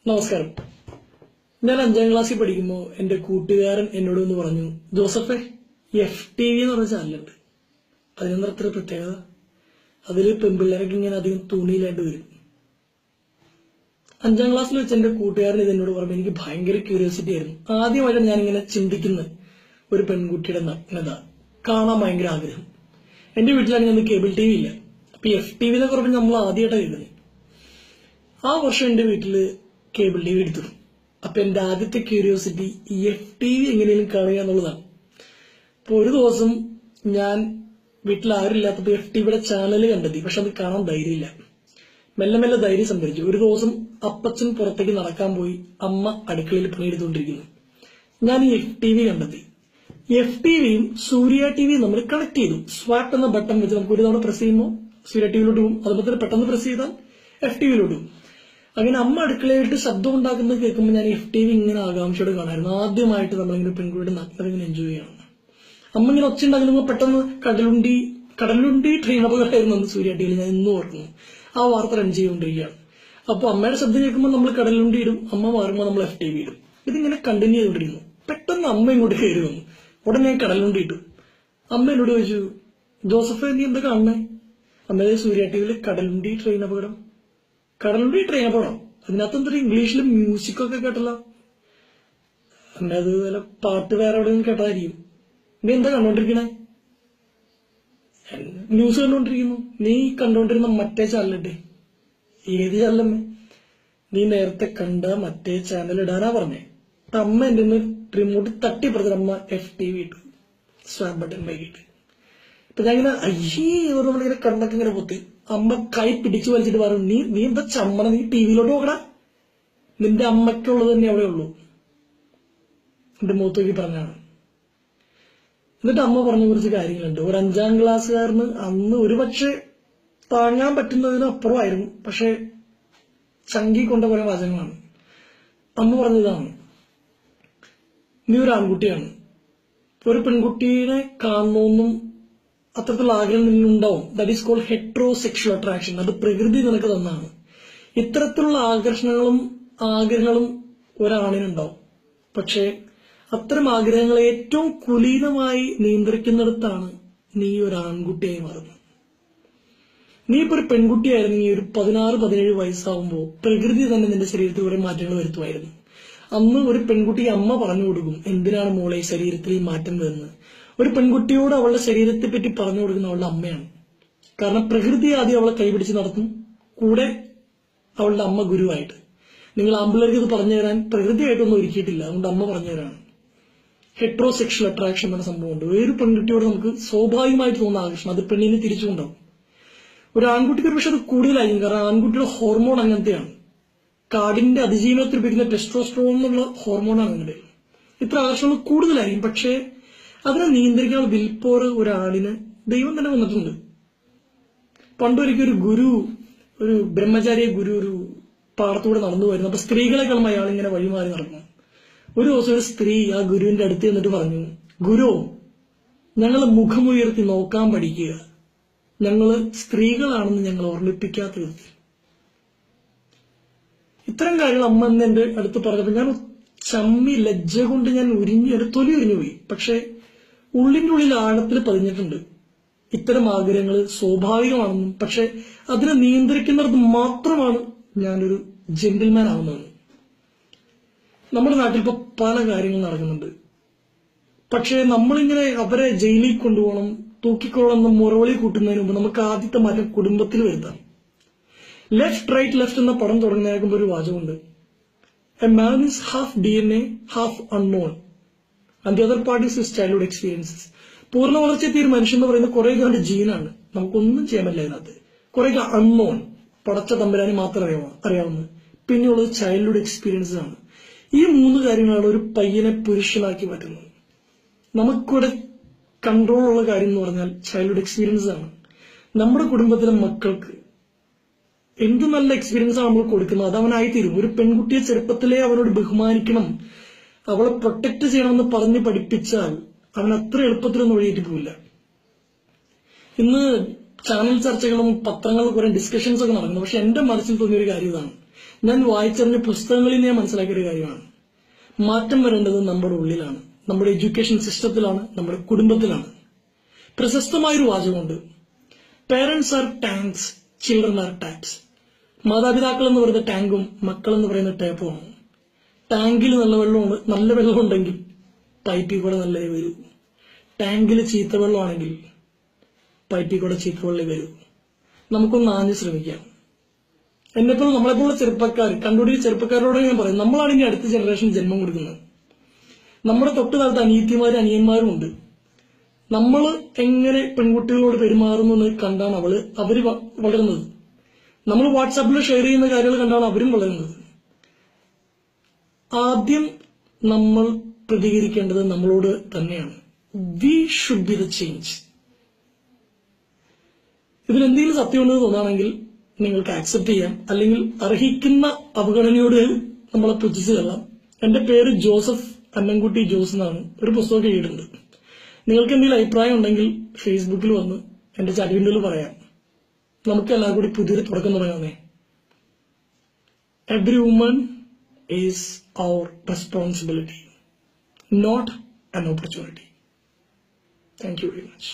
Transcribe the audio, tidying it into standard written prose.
നമസ്കാരം. ഞാൻ 5ാം ക്ലാസ്സിൽ പഠിക്കുമ്പോൾ എന്റെ കൂട്ടുകാരൻ എന്നോട് ഒന്ന് പറഞ്ഞു, ജോസഫേ, FTV എന്ന് പറഞ്ഞ ചാനലുണ്ട്, അതിനെന്താ അത്ര പ്രത്യേകത? അതിൽ പെൺപിള്ളേരൊക്കെ ഇങ്ങനെ അധികം തുണിയിലായിട്ട് വരും. 5ാം ക്ലാസ്സിൽ വെച്ച് എന്റെ കൂട്ടുകാരൻ ഇതെന്നോട് പറഞ്ഞു. എനിക്ക് ഭയങ്കര ക്യൂരിയോസിറ്റി ആയിരുന്നു. ആദ്യമായിട്ടാണ് ഞാനിങ്ങനെ ചിന്തിക്കുന്നത്, ഒരു പെൺകുട്ടിയുടെ നഗ്നത കാണാൻ ഭയങ്കര ആഗ്രഹം. എന്റെ വീട്ടിലാണെങ്കിൽ അന്ന് കേബിൾ TV ഇല്ല. അപ്പൊ FTV എന്നൊക്കെ പറഞ്ഞ് നമ്മൾ ആദ്യമായിട്ടാണ് കേൾക്കുന്നത്. ആ വർഷം എന്റെ വീട്ടില് കേബിൾ TV എടുത്തു. അപ്പൊ എന്റെ ആദ്യത്തെ ക്യൂരിയോസിറ്റി FTV എങ്ങനെയും കാണുക എന്നുള്ളതാണ്. അപ്പൊ ഒരു ദിവസം ഞാൻ വീട്ടിൽ ആരില്ലാത്തപ്പോ FTVയുടെ ചാനൽ കണ്ടെത്തി. പക്ഷെ അത് കാണാൻ ധൈര്യമില്ല. മെല്ലെ മെല്ലെ ധൈര്യം സംഭരിച്ചു. ഒരു ദിവസം അപ്പച്ചൻ പുറത്തേക്ക് നടക്കാൻ പോയി, അമ്മ അടുക്കളയിൽ പണിയെടുത്തുകൊണ്ടിരിക്കുന്നു. ഞാൻ ഈ FTV കണ്ടെത്തി. FTVയും സൂര്യ TVയും നമ്മൾ കണക്ട് ചെയ്തു. സ്വാപ്പ് എന്ന ബട്ടൺ വെച്ച് നമുക്ക് ഒരു തവണ പ്രസ് ചെയ്യുമ്പോൾ സൂര്യ TVയിലോട്ട് പോകും. അതുപോലെ തന്നെ പെട്ടെന്ന് പ്രസ് ചെയ്താൽ FTVയിലോട്ട് പോകും. അങ്ങനെ അമ്മ അടുക്കളയായിട്ട് ശബ്ദം ഉണ്ടാക്കുന്നത് കേൾക്കുമ്പോൾ ഞാൻ FTV ഇങ്ങനെ ആകാംക്ഷയോടെ കാണായിരുന്നു. ആദ്യമായിട്ട് നമ്മളിങ്ങനെ പെൺകുട്ടിയുടെ നഗ്നത ഇങ്ങനെ എൻജോയ് ചെയ്യണം. അമ്മ ഇങ്ങനെ ഒച്ച ഉണ്ടാക്കുമ്പോൾ പെട്ടെന്ന് കടലുണ്ടി ട്രെയിൻ അപകടമായിരുന്നു അന്ന് സൂര്യ TVയിൽ. ഞാൻ ഇന്നും ഓർക്കുന്നു. ആ വാർത്ത റൺ ചെയ്തുകൊണ്ടിരിക്കുകയാണ്. അപ്പൊ അമ്മയുടെ ശബ്ദം കേൾക്കുമ്പോൾ നമ്മൾ കടലുണ്ടി ഇടും, അമ്മ മാറുമ്പോൾ നമ്മൾ FTV ഇടും. ഇതിങ്ങനെ കണ്ടിന്യൂ ചെയ്തുകൊണ്ടിരുന്നു. പെട്ടെന്ന് അമ്മ ഇങ്ങോട്ട് കയറി വന്നു. ഉടനെ ഞാൻ കടലുണ്ടി ഇട്ടു. അമ്മ എന്നോട് ചോദിച്ചു, ജോസഫ്, നീ എന്താ കാണണേ? അമ്മയുടെ സൂര്യ TVയിൽ കടലുണ്ടി ട്രെയിൻ അപകടം. കടലുണ്ടി ട്രെയിൻ അപകടം, അതിനകത്ത് എന്തൊരു ഇംഗ്ലീഷിൽ മ്യൂസിക്കൊക്കെ കേട്ടല്ലോ. അമ്മ അത് വല്ല പാട്ട് വേറെ എവിടെയും കേട്ടതായിരിക്കും. നീ എന്താ കണ്ടോണ്ടിരിക്കണേ? ന്യൂസ് കണ്ടോണ്ടിരിക്കുന്നു. നീ കണ്ടോണ്ടിരുന്ന മറ്റേ ചാനലിട്ടെ. ഏത് ചാനലമ്മേ? നീ നേരത്തെ കണ്ട മറ്റേ ചാനൽ ഇടാനാ പറഞ്ഞേ. അമ്മ എന്റെ റിമോട്ട് തട്ടി പറഞ്ഞ അമ്മ FTV ഇട്ടു, സ്വാപ്പ് ബട്ടൺ വൈകിട്ട്. ഇപ്പൊ ഞാൻ ഇങ്ങനെ ഇങ്ങനെ കണ്ണൊക്കെ ഇങ്ങനെ പൊത്തി. അമ്മ കൈ പിടിച്ചു വലിച്ചിട്ട് പറഞ്ഞു, നീ എന്താ ചമ്മണ, നീ TVയിലോട്ട് നോക്കടാ, നിന്റെ അമ്മയ്ക്കുള്ളത് തന്നെ അവിടെ ഉള്ളൂ. എന്റെ മുഖത്ത് നോക്കി പറഞ്ഞാണ്. എന്നിട്ട് അമ്മ പറഞ്ഞ കുറച്ച് കാര്യങ്ങളുണ്ട്. ഒരു 5ാം ക്ലാസ്സുകാരന് അന്ന് ഒരുപക്ഷെ താങ്ങാൻ പറ്റുന്നതിനപ്പുറമായിരുന്നു. പക്ഷെ ചങ്കി കൊണ്ട കുറെ വാചകങ്ങളാണ്. അമ്മ പറഞ്ഞതാണ്, നീ ഒരു ആൺകുട്ടിയാണ്, ഒരു പെൺകുട്ടീനെ കാണണമെന്നും അത്തരത്തിലുള്ള ആഗ്രഹം നിന്നുണ്ടാവും. That is called heterosexual attraction. അത് പ്രകൃതി നിനക്ക് തന്നാണ്. ഇത്തരത്തിലുള്ള ആഗ്രഹങ്ങളും ഒരാണിനുണ്ടാവും. പക്ഷെ അത്തരം ആഗ്രഹങ്ങളെ ഏറ്റവും കുലീനമായി നിയന്ത്രിക്കുന്നിടത്താണ് നീ ഒരു ആൺകുട്ടിയായി മാറുന്നത്. നീ ഇപ്പൊ ഒരു പെൺകുട്ടിയായിരുന്നെങ്കിൽ ഒരു 16-17 വയസ്സാവുമ്പോൾ പ്രകൃതി തന്നെ നിന്റെ ശരീരത്തിൽ കുറെ മാറ്റങ്ങൾ വരുത്തുമായിരുന്നു. അന്ന് ഒരു പെൺകുട്ടിക്ക് അമ്മ പറഞ്ഞു കൊടുക്കും, എന്തിനാണ് മോളെ ശരീരത്തിൽ ഈ മാറ്റം വരുന്നത്. ഒരു പെൺകുട്ടിയോട് അവളുടെ ശരീരത്തെ പറ്റി പറഞ്ഞു കൊടുക്കുന്ന അവളുടെ അമ്മയാണ്. കാരണം പ്രകൃതി ആദ്യം അവളെ കൈപിടിച്ച് നടത്തും, കൂടെ അവളുടെ അമ്മ ഗുരുവായിട്ട്. നിങ്ങൾ ആമ്പിള്ളേർക്ക് ഇത് പറഞ്ഞു തരാൻ പ്രകൃതിയായിട്ടൊന്നും ഒരുക്കിയിട്ടില്ല, അതുകൊണ്ട് അമ്മ പറഞ്ഞു തരാണ്. ഹെട്രോസെക്ഷൽ അട്രാക്ഷൻ എന്ന സംഭവമുണ്ട്. ഒരു പെൺകുട്ടിയോട് നമുക്ക് സ്വാഭാവികമായിട്ട് തോന്നുന്ന ആകർഷണം അത് പെണ്ണിന് തിരിച്ചുകൊണ്ടാവും. ഒരു ആൺകുട്ടിക്ക് പക്ഷെ അത് കൂടുതലായിരിക്കും. കാരണം ആൺകുട്ടിയുടെ ഹോർമോൺ അങ്ങനത്തെയാണ്. കാടിന്റെ അതിജീവനത്തിൽ ഉപയോഗിക്കുന്ന ടെസ്റ്റോസ്റ്ററോൺ എന്നുള്ള ഹോർമോണാണ് നിങ്ങളുടെ. ഇത്ര ആകർഷണങ്ങൾ കൂടുതലായിരിക്കും. പക്ഷേ അതിനെ നിയന്ത്രിക്കാനുള്ള വിൽ പവർ ഒരാളിന് ദൈവം തന്നെ വന്നിട്ടുണ്ട്. പണ്ടൊരിക്കൽ ഒരു ബ്രഹ്മചാരിയ ഗുരു ഒരു പാടത്തൂടെ നടന്നു വരുന്നു. അപ്പൊ സ്ത്രീകളെക്കാളും അയാൾ ഇങ്ങനെ വഴിമാറി നടന്നു. ഒരു ദിവസം ഒരു സ്ത്രീ ആ ഗുരുവിന്റെ അടുത്ത് എന്നിട്ട് പറഞ്ഞു, ഗുരു, ഞങ്ങൾ മുഖമുയർത്തി നോക്കാൻ പഠിക്കുക, ഞങ്ങള് സ്ത്രീകളാണെന്ന് ഞങ്ങൾ ഓർമ്മിപ്പിക്കാത്ത വിധത്തിൽ. ഇത്തരം കാര്യങ്ങൾ അമ്മ എന്ന് എന്റെ അടുത്ത് പറഞ്ഞപ്പോൾ ഞാൻ ചമ്മി ലജ്ജ കൊണ്ട് ഞാൻ തൊലി ഉരിഞ്ഞു പോയി. പക്ഷെ ഉള്ളിന്റെ ഉള്ളിൽ ആഴത്തിൽ പതിഞ്ഞിട്ടുണ്ട് ഇത്തരം ആഗ്രഹങ്ങൾ സ്വാഭാവികമാണെന്നും പക്ഷെ അതിനെ നിയന്ത്രിക്കുന്നിടത്ത് മാത്രമാണ് ഞാനൊരു ജെന്റിൽമാൻ ആവുന്നത്. നമ്മുടെ നാട്ടിൽ ഇപ്പൊ പല കാര്യങ്ങൾ നടക്കുന്നുണ്ട്. പക്ഷെ നമ്മളിങ്ങനെ അവരെ ജയിലിൽ കൊണ്ടുപോകണം, തൂക്കിക്കൊള്ളണം മുറവിളി കൂട്ടുന്നതിന് മുമ്പ് നമുക്ക് ആദ്യത്തെ മാറ്റം കുടുംബത്തിൽ വരുത്താം. ലെഫ്റ്റ് റൈറ്റ് ലെഫ്റ്റ് എന്ന പടം തുടങ്ങുന്നതിന് ഒരു വാചകമുണ്ട്, a man is half DNA, half unknown, and the other part is his childhood experiences. പൂർണ്ണ വളർച്ചയെത്തിയ ഒരു മനുഷ്യൻ എന്ന് പറയുന്നത് കുറെ കാണ്ട് ജീനാണ്, നമുക്കൊന്നും ചെയ്യാൻ പറ്റില്ല അതിനകത്ത്. കുറെ അൺനോൺ, പടച്ച തമ്പുരാന് മാത്രം അറിയാവുന്നത്. പിന്നെയുള്ളത് ചൈൽഡ്ഹുഡ് എക്സ്പീരിയൻസസ് ആണ്. ഈ 3 കാര്യങ്ങളാണ് ഒരു പയ്യനെ പുരുഷനാക്കി മാറ്റുന്നത്. നമുക്കിവിടെ കൺട്രോൾ ഉള്ള കാര്യം എന്ന് പറഞ്ഞാൽ ചൈൽഡ്ഹുഡ് എക്സ്പീരിയൻസസ് ആണ്. നമ്മുടെ കുടുംബത്തിലെ മക്കൾക്ക് എന്ത് നല്ല എക്സ്പീരിയൻസ് ആണ് നമ്മൾ കൊടുക്കുന്നത്, അത് അവനായിത്തീരും. ഒരു പെൺകുട്ടിയെ ചെറുപ്പത്തിലെ അവനോട് ബഹുമാനിക്കണം, അവളെ പ്രൊട്ടക്ട് ചെയ്യണമെന്ന് പറഞ്ഞ് പഠിപ്പിച്ചാൽ അവൻ അത്ര എളുപ്പത്തിലൊന്നും ഒഴിയേറ്റി പോവില്ല. ഇന്ന് ചാനൽ ചർച്ചകളും പത്രങ്ങളിൽ കുറെ ഡിസ്കഷൻസ് ഒക്കെ നടക്കുന്നു. പക്ഷെ എന്റെ മനസ്സിൽ തോന്നിയൊരു കാര്യം ഇതാണ്, ഞാൻ വായിച്ചറിഞ്ഞ പുസ്തകങ്ങളിൽ ഞാൻ മനസ്സിലാക്കിയൊരു കാര്യമാണ്. മാറ്റം വരേണ്ടത് നമ്മുടെ ഉള്ളിലാണ്, നമ്മുടെ എഡ്യൂക്കേഷൻ സിസ്റ്റത്തിലാണ്, നമ്മുടെ കുടുംബത്തിലാണ്. പ്രശസ്തമായൊരു വാചകമുണ്ട്, parents are tanks, children are taps. മാതാപിതാക്കൾ എന്ന് പറയുന്ന ടാങ്കും മക്കൾ എന്ന് പറയുന്ന ടാപ്പുമാണ്. ടാങ്കിൽ നല്ല വെള്ളമുണ്ടെങ്കിൽ പൈപ്പിൽ കൂടെ നല്ലതേ വരൂ. ടാങ്കിൽ ചീത്ത വെള്ളമാണെങ്കിൽ പൈപ്പിൽ കൂടെ ചീത്ത വെള്ളമേ വരൂ. നമുക്കൊന്ന് ആഞ്ഞ് ശ്രമിക്കാം. എന്നെപ്പോഴും നമ്മളെപ്പോലുള്ള ചെറുപ്പക്കാർ, കണ്ടുപിടിച്ച ചെറുപ്പക്കാരോട് ഞാൻ പറയും, നമ്മളാണ് ഇനി അടുത്ത ജനറേഷൻ ജന്മം കൊടുക്കുന്നത്. നമ്മുടെ തൊട്ട് താഴത്ത് അനിയത്തിമാരും അനിയന്മാരും ഉണ്ട്. നമ്മൾ എങ്ങനെ പെൺകുട്ടികളോട് പെരുമാറുന്നു എന്ന് കണ്ടാണ് അവര് വളരുന്നത്. നമ്മൾ വാട്സാപ്പിൽ ഷെയർ ചെയ്യുന്ന കാര്യങ്ങൾ കണ്ടാണ് അവരും വളരുന്നത്. ആദ്യം നമ്മൾ പ്രതികരിക്കേണ്ടത് നമ്മളോട് തന്നെയാണ്. We should be the change. ഇതിലെന്തെങ്കിലും സത്യമുണ്ടെന്ന് തോന്നുകയാണെങ്കിൽ നിങ്ങൾക്ക് ആക്സെപ്റ്റ് ചെയ്യാം, അല്ലെങ്കിൽ അർഹിക്കുന്ന അവഗണനയോട് നമ്മളെ പുച്ഛിച്ചു തള്ളാം. എന്റെ പേര് ജോസഫ് അന്നംകുട്ടി ജോസ് എന്നാണ്. ഒരു പുസ്തകമൊക്കെ എഴുതിയിട്ടുണ്ട്. നിങ്ങൾക്ക് എന്തെങ്കിലും അഭിപ്രായം ഉണ്ടെങ്കിൽ ഫേസ്ബുക്കിൽ വന്ന് എന്റെ ചാറ്റ് വിൻഡോയിൽ പറയാം. നമുക്ക് എല്ലാവരും കൂടി പുതിയൊരു തുടക്കം തുടങ്ങാമേ. Every woman is our responsibility, not an opportunity. Thank you very much.